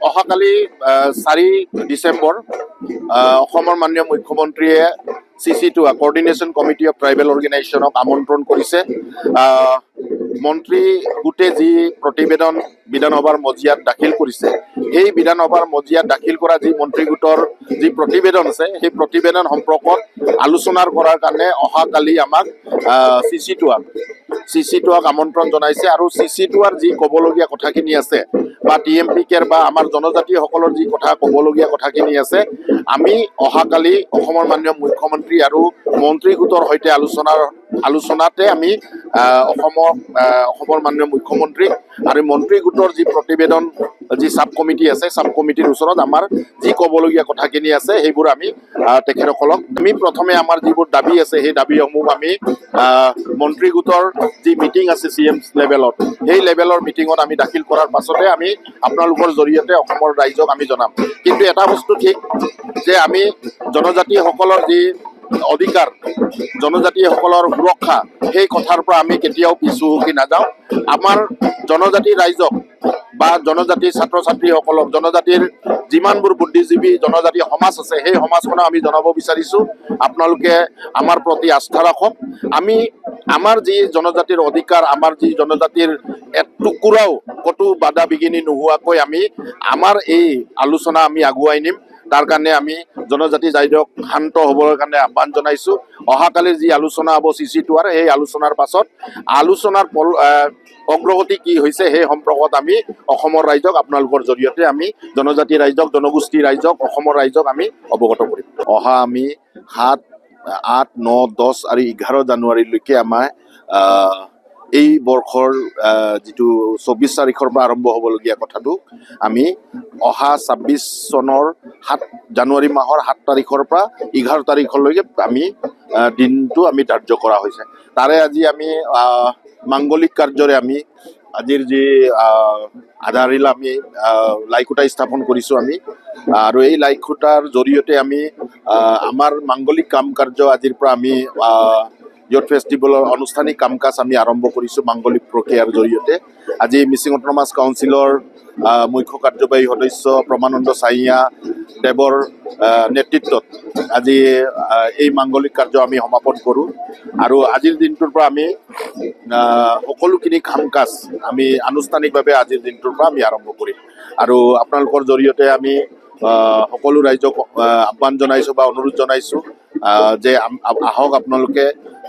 অহাকালি 4 ডিচেম্বৰ অসমৰ মাননীয় মুখ্যমন্ত্ৰীয়ে CC2 coordination committee of tribal অৰ্গেনাইজেশ্যনক আমন্ত্ৰণ কৰিছে। মন্ত্ৰী গোটে যি প্ৰতিবেদন বিধানসভাৰ মজিয়াত দাখিল কৰিছে, সেই বিধানসভাৰ মজিয়াত দাখিল কৰা যি মন্ত্ৰী গোটৰ যি প্ৰতিবেদন আছে, সেই প্ৰতিবেদন সম্পৰ্কত আলোচনাৰ কৰাৰ কাৰণে অহাকালি আমাক CC2ক আমন্ত্ৰণ জনাইছে। আৰু CC2ৰ যি ক'বলগীয়া কথাখিনি আছে বা TMPKৰ বা আমাৰ জনজাতিসকলৰ যি কথা ক'বলগীয়া কথাখিনি আছে, আমি অহাকালি অসমৰ মাননীয় মুখ্যমন্ত্ৰী আৰু মন্ত্ৰী গোটৰ সৈতে আলোচনাতে আমি অসমৰ মাননীয় মুখ্যমন্ত্ৰী আৰু মন্ত্ৰী গোটৰ যি প্ৰতিবেদন যি চাব কমিটি আছে, চাব কমিটিৰ ওচৰত আমাৰ যি ক'বলগীয়া কথাখিনি আছে সেইবোৰ আমি তেখেতসকলক আমি প্ৰথমে আমাৰ যিবোৰ দাবী আছে সেই দাবীসমূহ আমি মন্ত্ৰী গোটৰ যি মিটিং আছে CM লেভেলত, সেই লেভেলৰ মিটিঙত আমি দাখিল কৰাৰ পাছতে আমি আপোনালোকৰ জৰিয়তে অসমৰ ৰাইজক আমি জনাম। কিন্তু এটা বস্তু ঠিক যে আমি জনজাতিসকলৰ যি অধিকাৰ, জনজাতিসকলৰ সুৰক্ষা, সেই কথাৰ পৰা আমি কেতিয়াও পিছু হুকি নাযাওঁ। আমাৰ জনজাতি ৰাইজক বা জনজাতি ছাত্ৰ ছাত্ৰীসকলক, জনজাতিৰ যিমানবোৰ বুদ্ধিজীৱী জনজাতি সমাজ আছে, সেই সমাজখনক আমি জনাব বিচাৰিছোঁ, আপোনালোকে আমাৰ প্ৰতি আস্থা ৰাখক। আমি আমাৰ যি জনজাতিৰ অধিকাৰ, আমাৰ যি জনজাতিৰ এটুকুৰাও ক'তো বাধা বিঘিনি নোহোৱাকৈ আমি আমাৰ এই আলোচনা আমি আগুৱাই নিম। তাৰ কাৰণে আমি জনজাতি ৰাইজক শান্ত হ'বৰ কাৰণে আহ্বান জনাইছোঁ। অহাকালিৰ যি আলোচনা হ'ব CC2ৰ, সেই আলোচনাৰ পাছত আলোচনাৰ অগ্ৰগতি কি হৈছে সেই সম্পৰ্কত আমি অসমৰ ৰাইজক আপোনালোকৰ জৰিয়তে আমি জনজাতি ৰাইজক, জনগোষ্ঠী ৰাইজক, অসমৰ ৰাইজক আমি অৱগত কৰিম। অহা আমি 7, 8, 9, 10 আৰু 11 জানুৱাৰীলৈকে আমাৰ এই বৰ্ষৰ যিটো 24 তাৰিখৰ পৰা আৰম্ভ হ'বলগীয়া কথাটো আমি অহা 26 চনৰ 7 জানুৱাৰী মাহৰ 7 তাৰিখৰ পৰা 11 তাৰিখলৈকে আমি দিনটো আমি ধাৰ্য কৰা হৈছে। তাৰে আজি আমি মাংগলিক কাৰ্যৰে আমি আজিৰ যি আধাৰিলা আমি লাইখুটা স্থাপন কৰিছোঁ আমি, আৰু এই লাইখুটাৰ জৰিয়তে আমি আমাৰ মাংগলিক কাম কাৰ্য আজিৰ পৰা আমি ইয়থ ফেষ্টিভেলৰ আনুষ্ঠানিক কাম কাজ আমি আৰম্ভ কৰিছোঁ মাংগলিক প্ৰক্ৰিয়াৰ জৰিয়তে। আজি মিচিং অট'নমাছ কাউন্সিলৰ মুখ্য কাৰ্যবাহী সদস্য প্ৰমানন্দ চাহিয়া দেৱৰ নেতৃত্বত আজি এই মাংগলিক কাৰ্য আমি সমাপন কৰোঁ। আৰু আজিৰ দিনটোৰ পৰা আমি সকলোখিনি কাম কাজ আমি আনুষ্ঠানিকভাৱে আজিৰ দিনটোৰ পৰা আমি আৰম্ভ কৰিম। আৰু আপোনালোকৰ জৰিয়তে আমি সকলো ৰাইজক আহ্বান জনাইছোঁ বা অনুৰোধ জনাইছোঁ যে আহক আপোনালোকে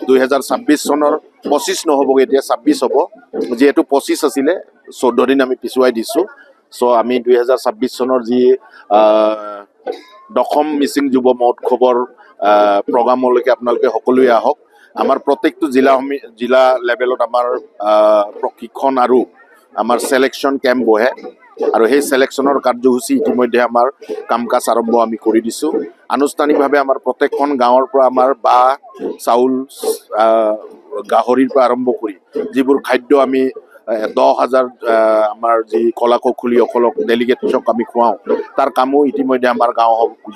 2026 চনৰ 25 নহ'বগৈ, এতিয়া 26 হ'ব। যিহেতু 25 আছিলে, 14 দিন আমি পিছুৱাই দিছোঁ। চ' আমি 2026 চনৰ যি 10ম মিচিং যুৱ মহোৎসৱৰ প্ৰগ্ৰামলৈকে আপোনালোকে সকলোৱে আহক। আমাৰ প্ৰত্যেকটো জিলা লেভেলত আমাৰ প্ৰশিক্ষণ আৰু আমাৰ চিলেকশ্যন কেম্প বহে, আৰু সেই চিলেকশ্যনৰ কাৰ্যসূচী ইতিমধ্যে আমাৰ কাম কাজ আৰম্ভ আমি কৰি দিছোঁ। আনুষ্ঠানিকভাৱে আমাৰ প্ৰত্যেকখন গাঁৱৰ পৰা আমাৰ বাঁহ, চাউল, গাহৰিৰ পৰা আৰম্ভ কৰি যিবোৰ খাদ্য আমি 10,000 আমাৰ যি কলা কৌশলীসকলক, ডেলিগেটছক আমি খুৱাওঁ, তাৰ কামো ইতিমধ্যে আমাৰ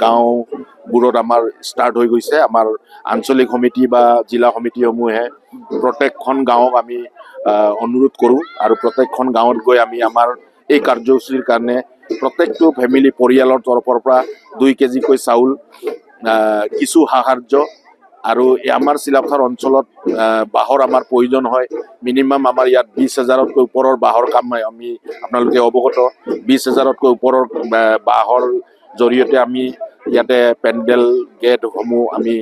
গাঁওবোৰত আমাৰ ষ্টাৰ্ট হৈ গৈছে। আমাৰ আঞ্চলিক সমিতি বা জিলা সমিতিসমূহে প্ৰত্যেকখন গাঁৱক আমি অনুৰোধ কৰোঁ, আৰু প্ৰত্যেকখন গাঁৱত গৈ আমি আমাৰ এই কাৰ্যসূচীৰ কাৰণে প্ৰত্যেকটো ফেমিলি পৰিয়ালৰ তৰফৰ পৰা 2 কেজিকৈ চাউল, কিছু সাহাৰ্য, আৰু আমাৰ চিলাপথাৰ অঞ্চলত বাঁহৰ আমাৰ প্ৰয়োজন হয়। মিনিমাম আমাৰ ইয়াত 20,000তকৈ ওপৰৰ বাঁহৰ কাম আমি আপোনালোকে অৱগত। 20,000তকৈ ওপৰৰ বাঁহৰ জৰিয়তে আমি ইয়াতে পেণ্ডেল গেটসমূহ আমি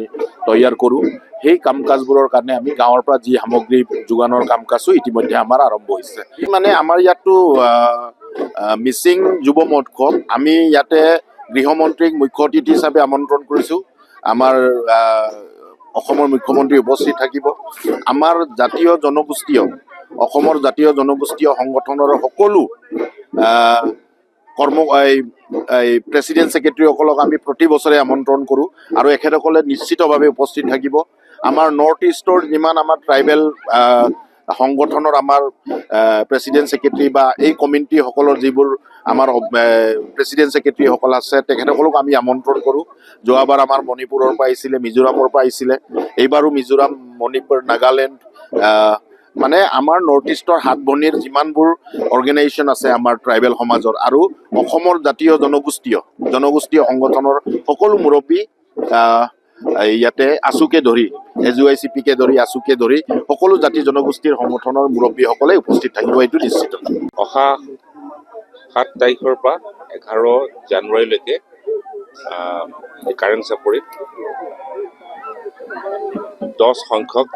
তৈয়াৰ কৰোঁ। সেই কাম কাজবোৰৰ কাৰণে আমি গাঁৱৰ পৰা যি সামগ্ৰী যোগানৰ কাম কাজো ইতিমধ্যে আমাৰ আৰম্ভ হৈছে। মানে আমাৰ ইয়াতো মিচিং যুৱ মহোৎসৱ, আমি ইয়াতে গৃহমন্ত্ৰীক মুখ্য অতিথি হিচাপে আমন্ত্ৰণ কৰিছোঁ। আমাৰ অসমৰ মুখ্যমন্ত্ৰী উপস্থিত থাকিব। আমাৰ অসমৰ জাতীয় জনগোষ্ঠীয় সংগঠনৰ সকলো প্ৰেচিডেণ্ট ছেক্ৰেটাৰীসকলক আমি প্ৰতি বছৰে আমন্ত্ৰণ কৰোঁ, আৰু এখেতসকলে নিশ্চিতভাৱে উপস্থিত থাকিব। আমাৰ নৰ্থ ইষ্টৰ যিমান আমাৰ ট্ৰাইবেল সংগঠনৰ আমাৰ প্ৰেচিডেণ্ট ছেক্ৰেটাৰী বা এই কমিউনিটিসকলৰ যিবোৰ আমাৰ প্ৰেচিডেণ্ট ছেক্ৰেটাৰীসকল আছে, তেখেতসকলক আমি আমন্ত্ৰণ কৰোঁ। যোৱাবাৰ আমাৰ মণিপুৰৰ পৰা আহিছিলে, মিজোৰামৰ পৰা আহিছিলে, এইবাৰো মিজোৰাম, মণিপুৰ, নাগালেণ্ড, মানে আমাৰ নৰ্থ ইষ্টৰ হাত ভনীৰ যিমানবোৰ অৰ্গেনাইজেশ্যন আছে আমাৰ ট্ৰাইবেল সমাজৰ আৰু অসমৰ জাতীয় জনগোষ্ঠীয় সংগঠনৰ সকলো মুৰব্বী ইয়াতে আছুকে ধৰি AJYCP-কে ধৰি আছুকে ধৰি সকলো জাতি জনগোষ্ঠীৰ সংগঠনৰ মুৰব্বীসকলে উপস্থিত থাকিব, এইটো নিশ্চিত। অহা 7 তাৰিখৰ পৰা 11 জানুৱাৰীলৈকে কাৰেং চাপৰিত 10 সংখ্যক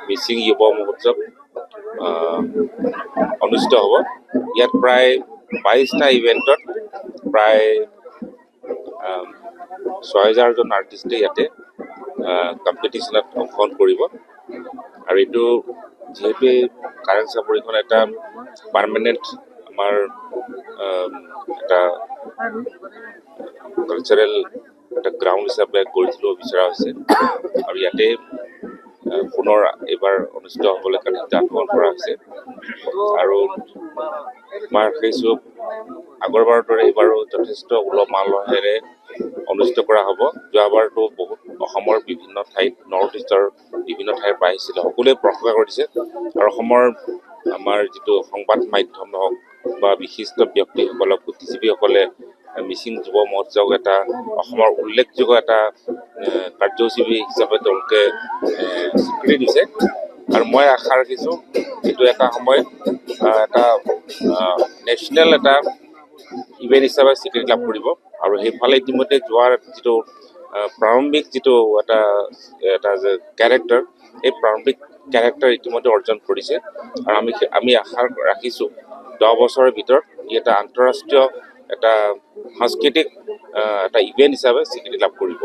মিচিং যুৱ মহোৎসৱ অনুষ্ঠিত হ'ব। ইয়াত প্ৰায় 22টা ইভেণ্টত প্ৰায় 6000জন আৰ্টিষ্টে ইয়াতে কম্পিটিশ্যনত অংশগ্ৰহণ কৰিব। আৰু এইটো যিহেতু কাৰেং চাপৰিখন এটা পাৰ্মানেণ্ট আমাৰ এটা কালচাৰেল এটা গ্ৰাউণ্ড হিচাপে গঢ়ি তুলিব বিচৰা হৈছে আৰু ইয়াতে পুনৰ এইবাৰ অনুষ্ঠিত হ'বলৈ কাৰণে সিদ্ধান্ত কৰা হৈছে। আৰু মই ৰাখিছোঁ আগৰবাৰৰ দৰে এইবাৰো যথেষ্ট উলহ মালহেৰে অনুষ্ঠিত কৰা হ'ব। যোৱাবাৰতো বহুত অসমৰ বিভিন্ন ঠাইত নৰ্থ ইষ্টৰ বিভিন্ন ঠাইৰ পৰা আহিছিলে, সকলোৱে প্ৰশংসা কৰিছে। আৰু অসমৰ আমাৰ যিটো সংবাদ মাধ্যম হওক বা বিশিষ্ট ব্যক্তিসকলক বুদ্ধিজীৱীসকলে মিচিং যুৱ মহোৎসৱ এটা অসমৰ উল্লেখযোগ্য এটা কাৰ্যসূচী হিচাপে তেওঁলোকে স্বীকৃতি দিছে। আৰু মই আশা ৰাখিছোঁ এইটো এটা সময়ত এটা নেশ্যনেল এটা ইভেণ্ট হিচাপে স্বীকৃতি লাভ কৰিব। আৰু সেইফালে ইতিমধ্যে যোৱাৰ যিটো প্ৰাৰম্ভিক যিটো এটা যে কেৰেক্টাৰ, এই প্ৰাৰম্ভিক কেৰেক্টাৰ ইতিমধ্যে অৰ্জন কৰিছে। আৰু আমি আশা ৰাখিছোঁ 10 বছৰৰ ভিতৰত ই এটা আন্তঃৰাষ্ট্ৰীয় এটা সাংস্কৃতিক এটা ইভেণ্ট হিচাপে স্বীকৃতি লাভ কৰিব।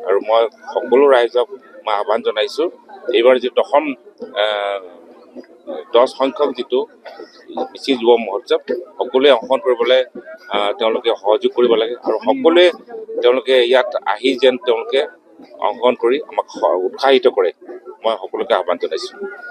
আৰু মই সকলো ৰাইজক মই আহ্বান জনাইছোঁ, এইবাৰ যি 10 সংখ্যক যিটো মিচিং যুৱ মহোৎসৱ সকলোৱে অংশগ্ৰহণ কৰিবলৈ তেওঁলোকে সহযোগ কৰিব লাগে। আৰু সকলোৱে তেওঁলোকে ইয়াত আহি যেন তেওঁলোকে অংশগ্ৰহণ কৰি আমাক উৎসাহিত কৰে, মই সকলোকে আহ্বান জনাইছোঁ।